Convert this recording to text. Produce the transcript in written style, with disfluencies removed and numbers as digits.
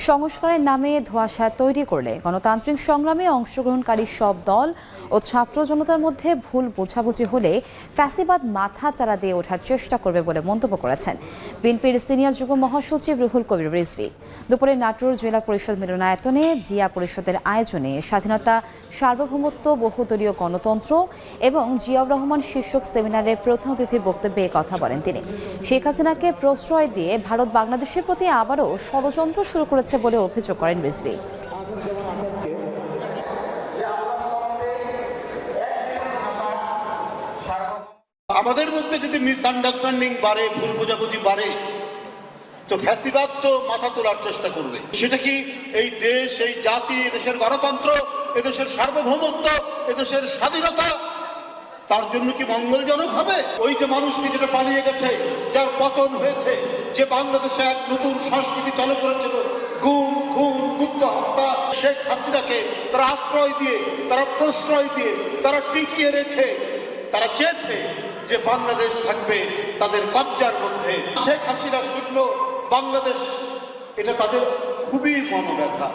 সংস্কারের নামে ধোঁয়াশা তৈরি করলে গণতান্ত্রিক সংগ্রামে অংশগ্রহণকারী সব দল ও ছাত্র জনতার মধ্যে ভুল বোঝাবুঝি হলে ফ্যাসিবাদ মাথা চাড়া দিয়ে ওঠার চেষ্টা করবে বলে মন্তব্য করেছেন বিএনপির সিনিয়র যুগ্ম মহাসচিব রুহুল কবির রিজভী। দুপুরে নাটোর জেলা পরিষদ মিলনায়তনে জিয়া পরিষদের আয়োজনে স্বাধীনতা, সার্বভৌমত্ব, বহুদলীয় গণতন্ত্র এবং জিয়াউর রহমান শীর্ষক সেমিনারের প্রধান অতিথির বক্তব্যে কথা বলেন তিনি। শেখ হাসিনাকে প্রশ্রয় দিয়ে ভারত বাংলাদেশের প্রতি আবারও ষড়যন্ত্র শুরু করেছে বলে অভিযোগ করেন রিজভী। আমাদের মধ্যে যদি মিসআন্ডারস্ট্যান্ডিং বাড়ে, ভুল বোঝাবুঝি বাড়ে, তো ফ্যাসিবাদ তো মাথা তোলার চেষ্টা করবে। সেটা কি এই দেশ, এই জাতি, এদেশের গণতন্ত্র, এদেশের সার্বভৌমত্ব, এদেশের স্বাধীনতা, তার জন্য কি মঙ্গলজনক হবে? ওই যে মানুষটি যেটা পালিয়ে গেছে, যার পতন হয়েছে, যে বাংলাদেশে এক নতুন সংস্কৃতি চালু করেছিল, গুম, খুন, গুপ্ত হত্যা, শেখ হাসিনাকে তারা আশ্রয় দিয়ে, তারা প্রশ্রয় দিয়ে, তারা টিকিয়ে রেখে তারা চেয়েছে যে বাংলাদেশ থাকবে তাদের কব্জার মধ্যে। শেখ হাসিনা শূন্য বাংলাদেশ, এটা তাদের খুবই মনোব্যথা।